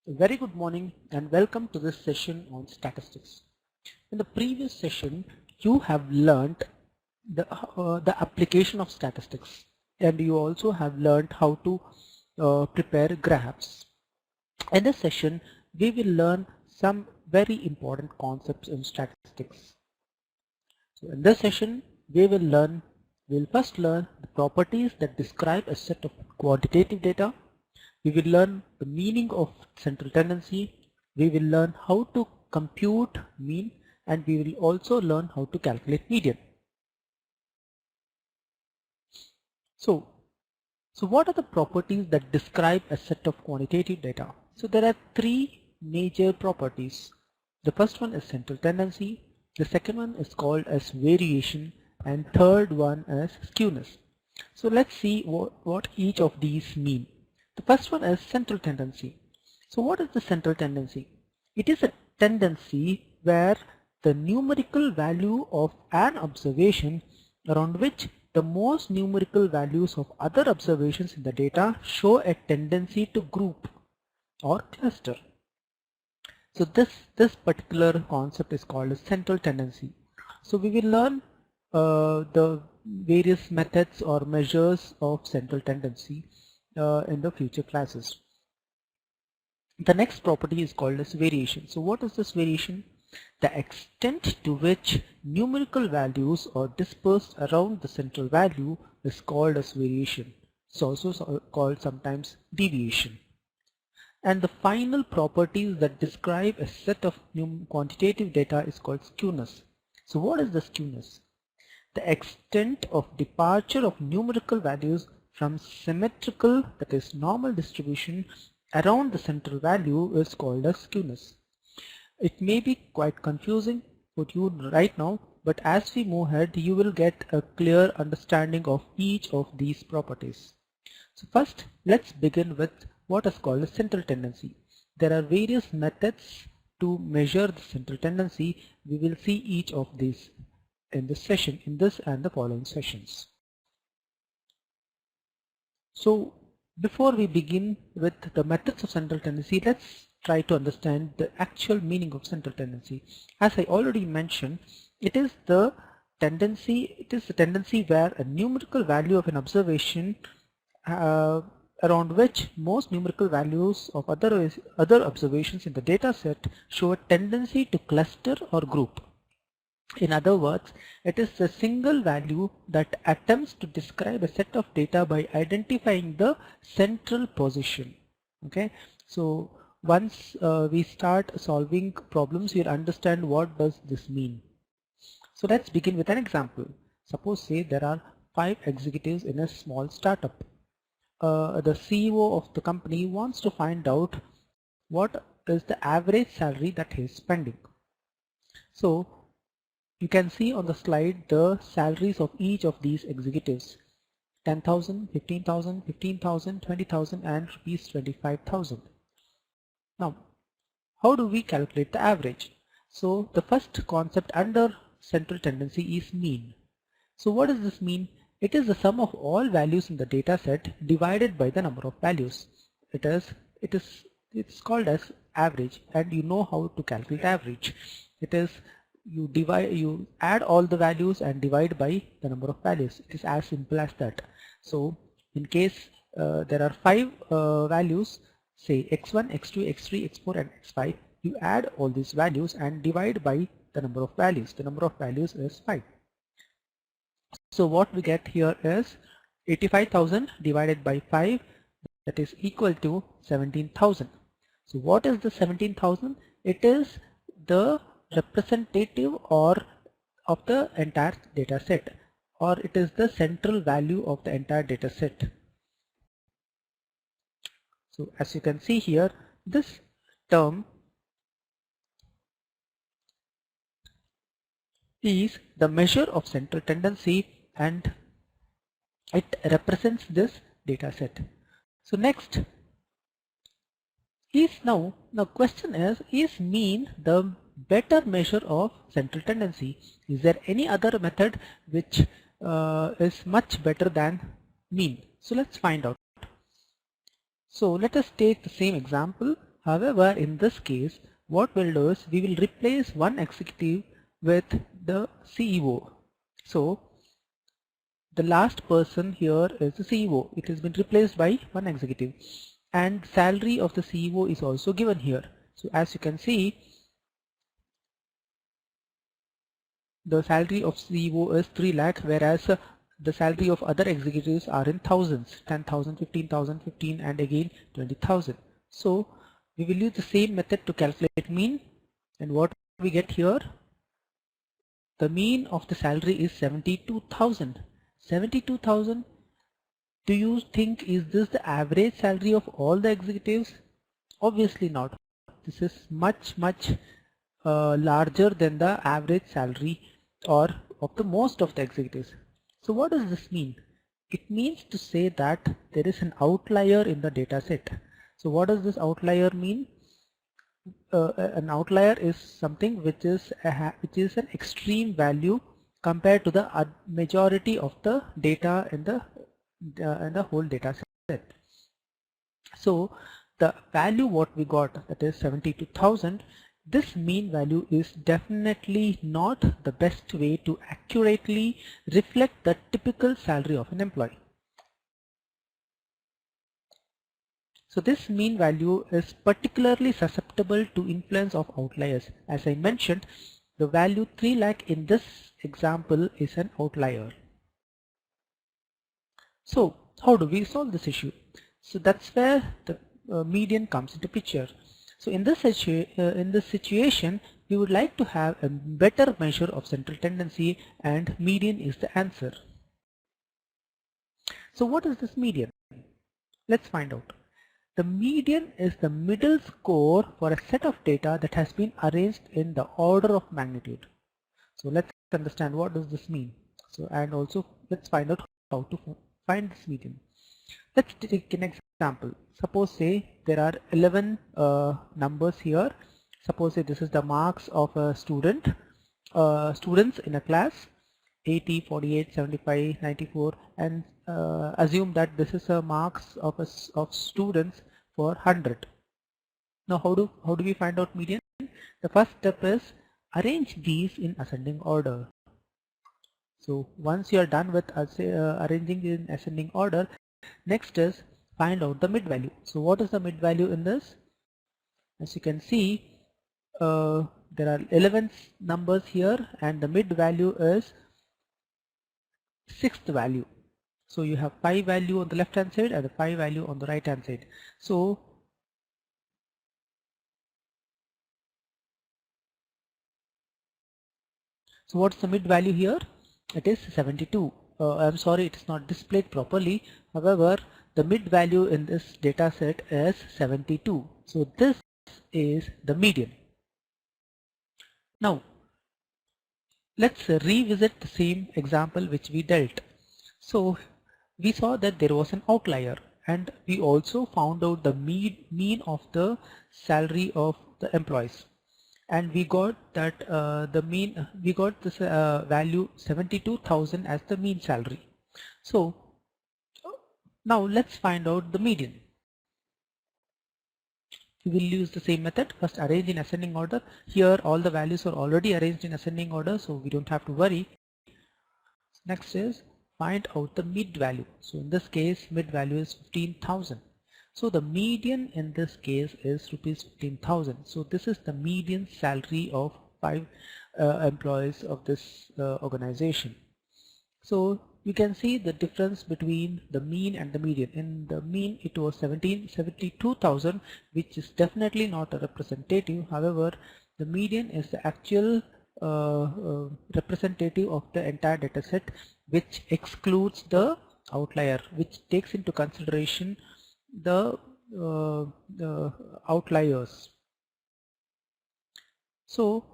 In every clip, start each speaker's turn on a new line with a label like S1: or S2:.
S1: A very good morning and welcome to this session on statistics. In the previous session, you have learned the application of statistics, and you also have learned how to prepare graphs. In this session, we will learn some very important concepts in statistics. So in this session, we'll first learn the properties that describe a set of quantitative data. We will learn the meaning of central tendency. We will learn how to compute mean, and we will also learn how to calculate median. So what are the properties that describe a set of quantitative data? So there are three major properties. The first one is central tendency, the second one is called as variation, and third one is skewness. So let's see what each of these mean. The first one is central tendency. So what is the central tendency? It is a tendency where the numerical value of an observation around which the most numerical values of other observations in the data show a tendency to group or cluster. So this particular concept is called a central tendency. So we will learn the various methods or measures of central tendency in the future classes. The next property is called as variation. So what is this variation? The extent to which numerical values are dispersed around the central value is called as variation. It's also called sometimes deviation. And the final properties that describe a set of quantitative data is called skewness. So what is the skewness? The extent of departure of numerical values from symmetrical, that is normal distribution around the central value is called as skewness. It may be quite confusing for you right now, but as we move ahead, you will get a clear understanding of each of these properties. So first, let's begin with what is called a central tendency. There are various methods to measure the central tendency. We will see each of these in this session, in this and the following sessions. So before we begin with the methods of central tendency, let's try to understand the actual meaning of central tendency. As I already mentioned, it is the tendency where a numerical value of an observation around which most numerical values of other observations in the data set show a tendency to cluster or group. In other words, it is a single value that attempts to describe a set of data by identifying the central position. Okay, so once we start solving problems, you'll understand what does this mean. So let's begin with an example. Suppose say there are 5 executives in a small startup. The CEO of the company wants to find out what is the average salary that he is spending. So you can see on the slide the salaries of each of these executives: 10,000, 15,000, 15,000, 20,000 and rupees 25,000. Now, how do we calculate the average? So the first concept under central tendency is mean. So what does this mean? It is the sum of all values in the data set divided by the number of values. It's called as average, and you know how to calculate average. It is you add all the values and divide by the number of values. It is as simple as that. So in case there are 5 values, say x1, x2, x3, x4 and x5, you add all these values and divide by the number of values. The number of values is 5. So what we get here is 85,000 divided by 5, that is equal to 17,000. So what is the 17,000? It is the representative of the entire data set, or it is the central value of the entire data set. So as you can see here, this term is the measure of central tendency and it represents this data set. So next is now question is mean the better measure of central tendency? Is there any other method which is much better than mean? So let's find out. So let us take the same example. However, in this case, what we'll do is we will replace one executive with the CEO. So the last person here is the CEO. It has been replaced by one executive, and salary of the CEO is also given here. So as you can see, the salary of CEO is 3 lakh, whereas the salary of other executives are in thousands, 10,000, 15,000, 15, and again 20,000. So we will use the same method to calculate mean, and what we get here, the mean of the salary is 72,000. 72,000, do you think is this the average salary of all the executives? Obviously not. This is much larger than the average salary or of the most of the executives. So what does this mean? It means to say that there is an outlier in the data set. So what does this outlier mean? An outlier is something which is an extreme value compared to the majority of the data in the whole data set. So the value what we got, that is 72,000, this mean value is definitely not the best way to accurately reflect the typical salary of an employee. So this mean value is particularly susceptible to influence of outliers. As I mentioned, the value 3 lakh in this example is an outlier. So how do we solve this issue? So that's where the median comes into picture. So in this situation, we would like to have a better measure of central tendency, and median is the answer. So what is this median? Let's find out. The median is the middle score for a set of data that has been arranged in the order of magnitude. So let's understand what does this mean. So, and also let's find out how to find this median. Let's take an example. Suppose say there are 11 numbers here. Suppose say this is the marks of a students in a class, 80, 48, 75, 94, and assume that this is a marks of students for 100. Now how do we find out median? The first step is arrange these in ascending order. So once you are done with arranging in ascending order, next is find out the mid value. So what is the mid value in this? As you can see, there are 11 numbers here, and the mid value is 6th value. So you have 5 value on the left hand side and 5 value on the right hand side. So what's the mid value here? It is 72. I'm sorry, it is not displayed properly. However, the mid value in this data set is 72. So this is the median. Now let's revisit the same example which we dealt. So we saw that there was an outlier, and we also found out the mean of the salary of the employees, and we got that we got this value 72,000 as the mean salary. So now let's find out the median. We will use the same method. First arrange in ascending order. Here all the values are already arranged in ascending order, so we don't have to worry. Next is find out the mid value. So in this case, mid value is 15,000. So the median in this case is rupees 15,000. So this is the median salary of 5 employees of this organization. So you can see the difference between the mean and the median. In the mean it was 72,000, which is definitely not a representative. However, the median is the actual representative of the entire data set, which excludes the outlier, which takes into consideration the outliers. So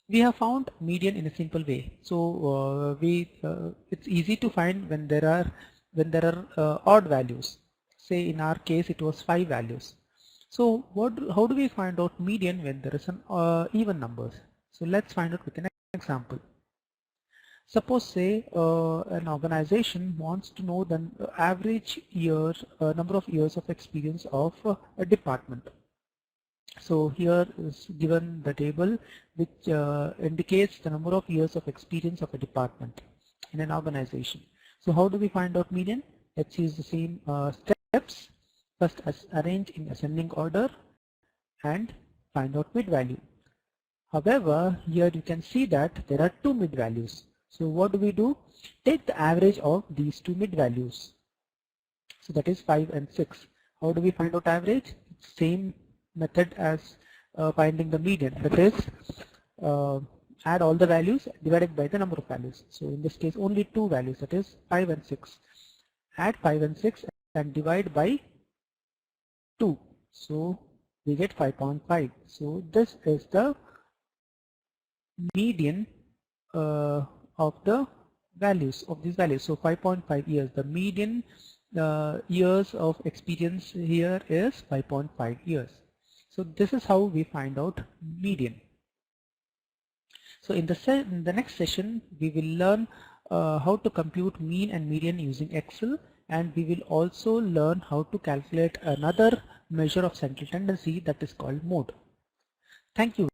S1: we have found median in a simple way. So it's easy to find when there are odd values. Say in our case it was 5 values. So how do we find out median when there is an even numbers? So let's find out with an example. Suppose say an organization wants to know the average years number of years of experience of a department. So here is given the table which indicates the number of years of experience of a department in an organization. So how do we find out median? Let's use the same steps. First, arrange in ascending order and find out mid value. However, here you can see that there are two mid values. So what do? Take the average of these two mid values. So that is 5 and 6. How do we find out average? Same method as finding the median. That is, add all the values divided by the number of values. So in this case only two values, that is 5 and 6. Add 5 and 6 and divide by 2. So we get 5.5. So this is the median of the values of these values. So 5.5 years. The median years of experience here is 5.5 years. So this is how we find out median. So in the next session we will learn how to compute mean and median using Excel, and we will also learn how to calculate another measure of central tendency that is called mode. Thank you.